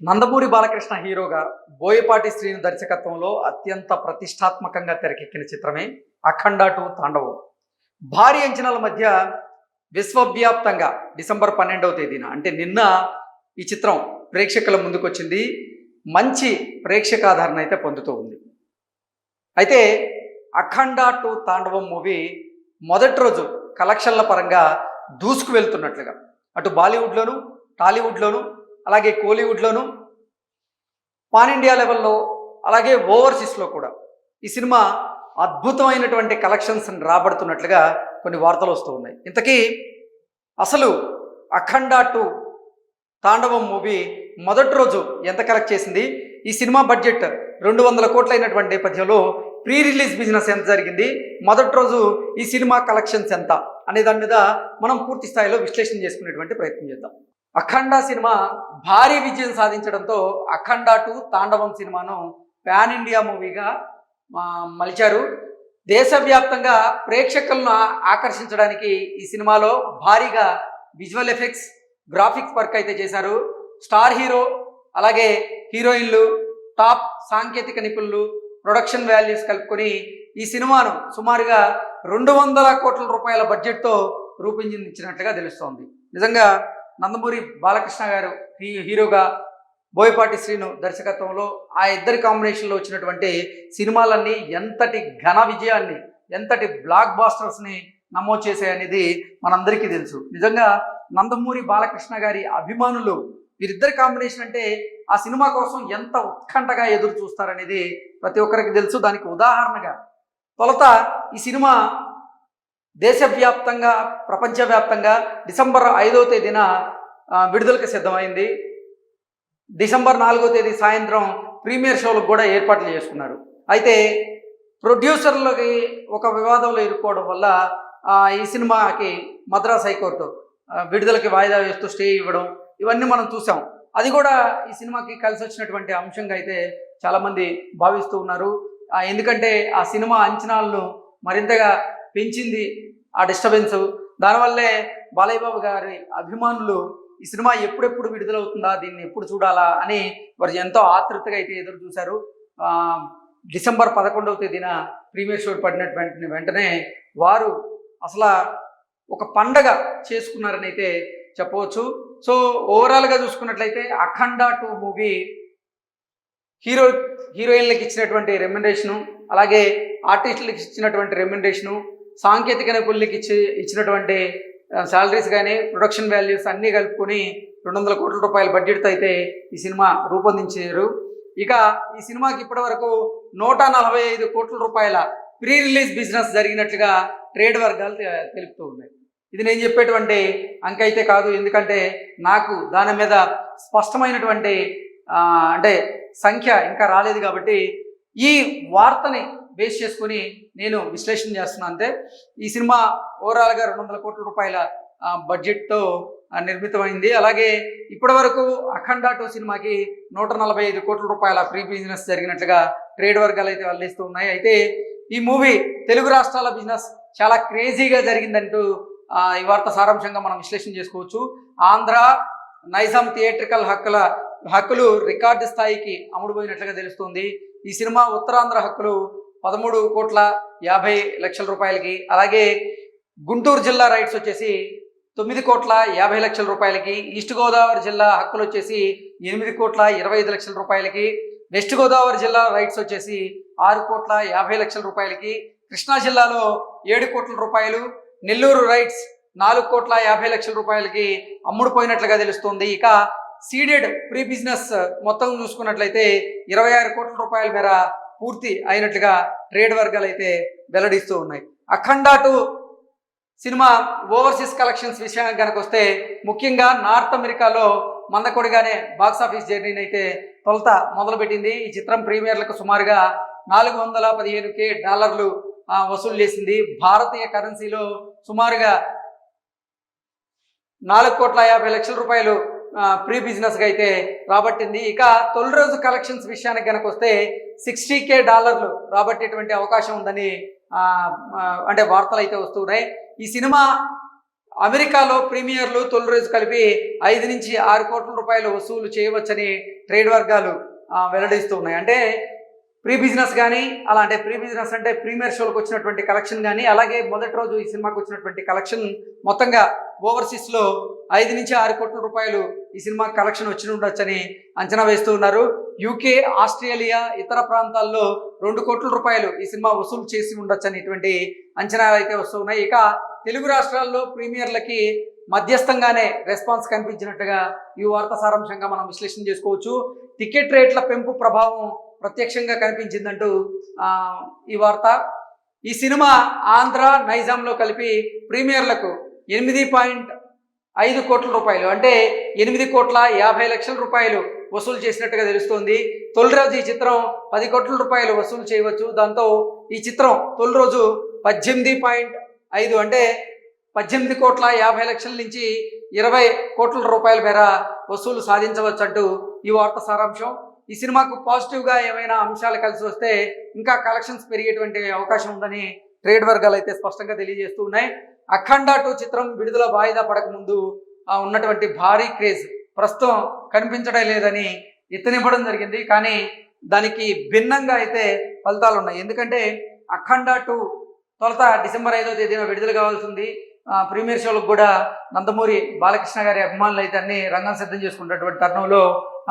నందమూరి బాలకృష్ణ హీరోగా బోయపాటి శ్రీను దర్శకత్వంలో అత్యంత ప్రతిష్టాత్మకంగా తెరకెక్కిన చిత్రమే అఖండ 2 తాండవం. భారీ అంచనాల మధ్య విశ్వవ్యాప్తంగా డిసెంబర్ 12వ తేదీన అంటే నిన్న ఈ చిత్రం ప్రేక్షకుల ముందుకొచ్చింది. మంచి ప్రేక్షకాదరణ అయితే పొందుతూ ఉంది. అయితే అఖండ 2 తాండవం మూవీ మొదటి రోజు కలెక్షన్ల పరంగా దూసుకు వెళ్తున్నట్లుగా అటు బాలీవుడ్లోను, టాలీవుడ్లోను, అలాగే కోలీవుడ్లోను, పాన్ ఇండియా లెవెల్లో, అలాగే ఓవర్సీస్లో కూడా ఈ సినిమా అద్భుతమైనటువంటి కలెక్షన్స్ రాబడుతున్నట్లుగా కొన్ని వార్తలు వస్తూ ఉన్నాయి. ఇంతకీ అసలు అఖండ 2 తాండవం మూవీ మొదటి రోజు ఎంత కలెక్ట్ చేసింది, ఈ సినిమా బడ్జెట్ 200 కోట్లు అయినటువంటి నేపథ్యంలో ప్రీ రిలీజ్ బిజినెస్ ఎంత జరిగింది, మొదటి రోజు ఈ సినిమా కలెక్షన్స్ ఎంత అనే దాని మీద మనం పూర్తి స్థాయిలో విశ్లేషణ చేసుకునేటువంటి ప్రయత్నం చేద్దాం. అఖండ సినిమా భారీ విజయం సాధించడంతో అఖండ 2 తాండవం సినిమాను పాన్ ఇండియా మూవీగా మలిచారు. దేశవ్యాప్తంగా ప్రేక్షకులను ఆకర్షించడానికి ఈ సినిమాలో భారీగా విజువల్ ఎఫెక్ట్స్, గ్రాఫిక్స్ వర్క్ అయితే చేశారు. స్టార్ హీరో, అలాగే హీరోయిన్లు, టాప్ సాంకేతిక నిపుణులు, ప్రొడక్షన్ వాల్యూస్ కలుపుకొని ఈ సినిమాను సుమారుగా 200 కోట్ల రూపాయల బడ్జెట్తో రూపొందించినట్లుగా తెలుస్తోంది. నిజంగా నందమూరి బాలకృష్ణ గారు హీరోగా, బోయపాటి శ్రీను దర్శకత్వంలో ఆ ఇద్దరి కాంబినేషన్లో వచ్చినటువంటి సినిమాలన్నీ ఎంతటి ఘన విజయాన్ని, ఎంతటి బ్లాక్ బాస్టర్స్ని నమోదు చేశాయనేది మనందరికీ తెలుసు. నిజంగా నందమూరి బాలకృష్ణ గారి అభిమానులు వీరిద్దరి కాంబినేషన్ అంటే ఆ సినిమా కోసం ఎంత ఉత్కంఠగా ఎదురు చూస్తారనేది ప్రతి ఒక్కరికి తెలుసు. దానికి ఉదాహరణగా తొలుత ఈ సినిమా దేశవ్యాప్తంగా, ప్రపంచవ్యాప్తంగా డిసెంబర్ 5వ తేదీన విడుదలకు సిద్ధమైంది. డిసెంబర్ 4వ తేదీ సాయంత్రం ప్రీమియర్ షోలకు కూడా ఏర్పాట్లు చేసుకున్నారు. అయితే ప్రొడ్యూసర్లకి ఒక వివాదంలో ఇరుక్కోవడం వల్ల ఈ సినిమాకి మద్రాస్ హైకోర్టు విడుదలకి వాయిదా వేస్తూ స్టే ఇవ్వడం, ఇవన్నీ మనం చూసాం. అది కూడా ఈ సినిమాకి కలిసి వచ్చినటువంటి అంశంగా అయితే చాలామంది భావిస్తూ ఉన్నారు. ఎందుకంటే ఆ సినిమా అంచనాలను మరింతగా పెంచింది ఆ డిస్టర్బెన్స్. దానివల్లే బాలయ్య బాబు గారి అభిమానులు ఈ సినిమా ఎప్పుడెప్పుడు విడుదలవుతుందా, దీన్ని ఎప్పుడు చూడాలా అని వారు ఎంతో ఆతృతగా అయితే ఎదురు చూశారు. డిసెంబర్ 11వ తేదీన ప్రీమియర్ షో పడినటువంటి వెంటనే వారు అసలు ఒక పండగ చేసుకున్నారని అయితే చెప్పవచ్చు. సో ఓవరాల్గా చూసుకున్నట్లయితే అఖండ 2 మూవీ హీరోయిన్లకు ఇచ్చినటువంటి రెమ్యునరేషను, అలాగే ఆర్టిస్టులకు ఇచ్చినటువంటి రెమ్యునరేషను, సాంకేతిక నిపుణులకి ఇచ్చినటువంటి శాలరీస్ కానీ, ప్రొడక్షన్ వాల్యూస్ అన్నీ కలుపుకొని 200 కోట్ల రూపాయల బడ్జెట్తో అయితే ఈ సినిమా రూపొందించారు. ఇక ఈ సినిమాకి ఇప్పటి వరకు 145 కోట్ల రూపాయల ప్రీ రిలీజ్ బిజినెస్ జరిగినట్లుగా ట్రేడ్ వర్గాలు తెలుపుతూ ఉన్నాయి. ఇది నేను చెప్పేటువంటి అంక అయితే కాదు, ఎందుకంటే నాకు దాని మీద స్పష్టమైనటువంటి అంటే సంఖ్య ఇంకా రాలేదు కాబట్టి ఈ వార్తని బేస్ చేసుకుని నేను విశ్లేషణ చేస్తున్నాను. అంతే ఈ సినిమా ఓవరాల్గా 200 కోట్ల రూపాయల బడ్జెట్తో నిర్మితమైంది. అలాగే ఇప్పటి వరకు అఖండ 2 సినిమాకి 145 కోట్ల రూపాయల ప్రీ బిజినెస్ జరిగినట్లుగా ట్రేడ్ వర్గాలు అయితే వెల్లడిస్తూ ఉన్నాయి. అయితే ఈ మూవీ తెలుగు రాష్ట్రాల బిజినెస్ చాలా క్రేజీగా జరిగిందంటూ ఈ వార్త సారాంశంగా మనం విశ్లేషణ చేసుకోవచ్చు. ఆంధ్ర, నైజాం థియేట్రికల్ హక్కులు రికార్డు స్థాయికి అమ్ముడుపోయినట్లుగా తెలుస్తుంది. ఈ సినిమా ఉత్తరాంధ్ర హక్కులు 13,50,00,000 రూపాయలకి, అలాగే గుంటూరు జిల్లా రైట్స్ వచ్చేసి 9,50,00,000 రూపాయలకి, ఈస్ట్ గోదావరి జిల్లా హక్కులు వచ్చేసి 8,25,00,000 రూపాయలకి, వెస్ట్ గోదావరి జిల్లా రైట్స్ వచ్చేసి 6,50,00,000 రూపాయలకి, కృష్ణా జిల్లాలో 7 కోట్ల రూపాయలు, నెల్లూరు రైట్స్ 4,50,00,000 రూపాయలకి అమ్ముడుపోయినట్లుగా తెలుస్తుంది. ఇక సీడెడ్ ప్రీ బిజినెస్ మొత్తం చూసుకున్నట్లయితే 26 కోట్ల రూపాయల మేర పూర్తి అయినట్లుగా ట్రేడ్ వర్గాలు అయితే వెల్లడిస్తూ ఉన్నాయి. అఖండ 2 సినిమా ఓవర్సీస్ కలెక్షన్స్ విషయానికి కనుక వస్తే ముఖ్యంగా నార్త్ అమెరికాలో మందకొడిగానే బాక్సాఫీస్ జర్నీని అయితే తొలుత మొదలుపెట్టింది. ఈ చిత్రం ప్రీమియర్లకు సుమారుగా $415,000 వసూలు చేసింది. భారతీయ కరెన్సీలో సుమారుగా 4,50,00,000 రూపాయలు ప్రీ బిజినెస్గా అయితే రాబట్టింది. ఇక తొలి రోజు కలెక్షన్స్ విషయానికి కనుక వస్తే $60,000 రాబట్టేటువంటి అవకాశం ఉందని అంటే వార్తలు అయితే వస్తున్నాయి. ఈ సినిమా అమెరికాలో ప్రీమియర్లు తొలి రోజు కలిపి 5 నుంచి 6 కోట్ల రూపాయలు వసూలు చేయవచ్చని ట్రేడ్ వర్గాలు వెల్లడిస్తూ ఉన్నాయి. అంటే ప్రీ బిజినెస్ కానీ అలా, అంటే ప్రీ బిజినెస్ అంటే ప్రీమియర్ షోలకు వచ్చినటువంటి కలెక్షన్ కానీ, అలాగే మొదటి రోజు ఈ సినిమాకి వచ్చినటువంటి కలెక్షన్ మొత్తంగా ఓవర్సీస్లో 5 నుంచి 6 కోట్ల రూపాయలు ఈ సినిమా కలెక్షన్ వచ్చి ఉండొచ్చని అంచనా వేస్తూ ఉన్నారు. యూకే, ఆస్ట్రేలియా, ఇతర ప్రాంతాల్లో 2 కోట్ల రూపాయలు ఈ సినిమా వసూలు చేసి ఉండొచ్చని ఇటువంటి అంచనాలు అయితే వస్తూ ఉన్నాయి. ఇక తెలుగు రాష్ట్రాల్లో ప్రీమియర్లకి మధ్యస్థంగానే రెస్పాన్స్ కనిపించినట్టుగా ఈ వార్తా సారాంశంగా మనం విశ్లేషణ చేసుకోవచ్చు. టికెట్ రేట్ల పెంపు ప్రభావం ప్రత్యక్షంగా కనిపించిందంటూ ఈ వార్త. ఈ సినిమా ఆంధ్ర, నైజాంలో కలిపి ప్రీమియర్లకు 8.5 కోట్ల రూపాయలు, అంటే 8,50,00,000 రూపాయలు వసూలు చేసినట్టుగా తెలుస్తోంది. తొలి రోజు ఈ చిత్రం 10 కోట్ల రూపాయలు వసూలు చేయవచ్చు. దాంతో ఈ చిత్రం తొలి రోజు 18.5, అంటే 18,50,00,000 నుంచి 20 కోట్ల రూపాయల మేర వసూలు సాధించవచ్చు అంటూ ఈ వార్త సారాంశం. ఈ సినిమాకు పాజిటివ్గా ఏమైనా అంశాలు కలిసి వస్తే ఇంకా కలెక్షన్స్ పెరిగేటువంటి అవకాశం ఉందని ట్రేడ్ వర్గాలు అయితే స్పష్టంగా తెలియజేస్తూ ఉన్నాయి. అఖండ 2 చిత్రం విడుదల వాయిదా పడక ముందు ఉన్నటువంటి భారీ క్రేజ్ ప్రస్తుతం కనిపించడం లేదని ఎత్తునివ్వడం జరిగింది. కానీ దానికి భిన్నంగా అయితే ఫలితాలు ఉన్నాయి. ఎందుకంటే అఖండ 2 తొలుత డిసెంబర్ 5వ తేదీన విడుదల కావాల్సింది. ప్రీమియర్ షోలకు కూడా నందమూరి బాలకృష్ణ గారి అభిమానులు అయితే అన్ని రంగం సిద్ధం చేసుకున్నటువంటి తరుణంలో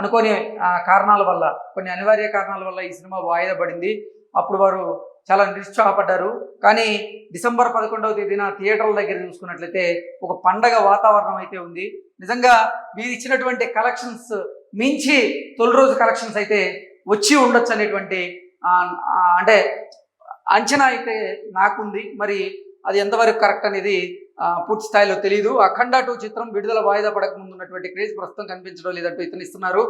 అనుకోని కారణాల వల్ల, కొన్ని అనివార్య కారణాల వల్ల ఈ సినిమా వాయిదా పడింది. అప్పుడు వారు చాలా నిరుత్సాహపడ్డారు. కానీ డిసెంబర్ 11వ తేదీన థియేటర్ల దగ్గర చూసుకున్నట్లయితే ఒక పండగ వాతావరణం అయితే ఉంది. నిజంగా వీరు ఇచ్చినటువంటి కలెక్షన్స్ మించి తొలి రోజు కలెక్షన్స్ అయితే వచ్చి ఉండొచ్చు అనేటువంటి అంటే అంచనా అయితే నాకుంది. మరి అది ఎంతవరకు కరెక్ట్ అనేది పూర్తి స్థాయిలో తెలియదు. అఖండ 2 చిత్రం విడుదల వాయిదా పడక ముందు ఉన్నటువంటి క్రేజ్ ప్రస్తుతం కనిపించడం లేదంటూ ఇస్తున్నారు.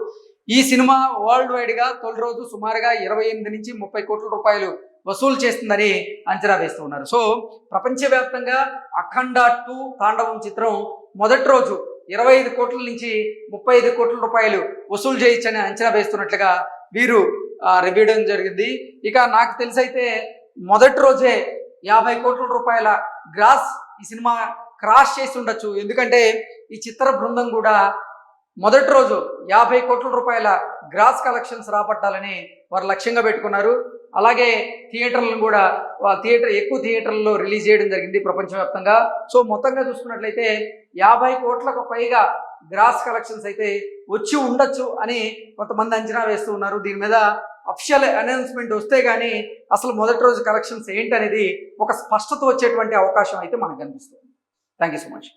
ఈ సినిమా వరల్డ్ వైడ్గా తొలి రోజు సుమారుగా 28 నుంచి 30 కోట్ల రూపాయలు వసూలు చేస్తుందని అంచనా వేస్తూ ఉన్నారు. సో ప్రపంచవ్యాప్తంగా అఖండ 2 తాండవం చిత్రం మొదటి రోజు 25 కోట్ల నుంచి 35 కోట్ల రూపాయలు వసూలు చేయొచ్చని అంచనా వేస్తున్నట్లుగా వీరు రివ్యూ చేయడం జరిగింది. ఇక నాకు తెలిసైతే మొదటి రోజే 50 కోట్ల రూపాయల గ్రాస్ ఈ సినిమా క్రాస్ చేసి ఉండొచ్చు. ఎందుకంటే ఈ చిత్ర బృందం కూడా మొదటి రోజు 50 కోట్ల రూపాయల గ్రాస్ కలెక్షన్స్ రాబట్టాలని వారు లక్ష్యంగా పెట్టుకున్నారు. అలాగే థియేటర్లను కూడా ఎక్కువ థియేటర్లలో రిలీజ్ చేయడం జరిగింది ప్రపంచవ్యాప్తంగా. సో మొత్తంగా చూసుకున్నట్లయితే 50 కోట్లకు పైగా గ్రాస్ కలెక్షన్స్ అయితే వచ్చి ఉండొచ్చు అని కొంతమంది అంచనా వేస్తూ ఉన్నారు. దీని మీద అఫిషియల్ అనౌన్స్మెంట్ వస్తే కానీ అసలు మొదటి రోజు కలెక్షన్స్ ఏంటనేది ఒక స్పష్టత వచ్చేటువంటి అవకాశం అయితే మనకు కనిపిస్తుంది. Thank you so much.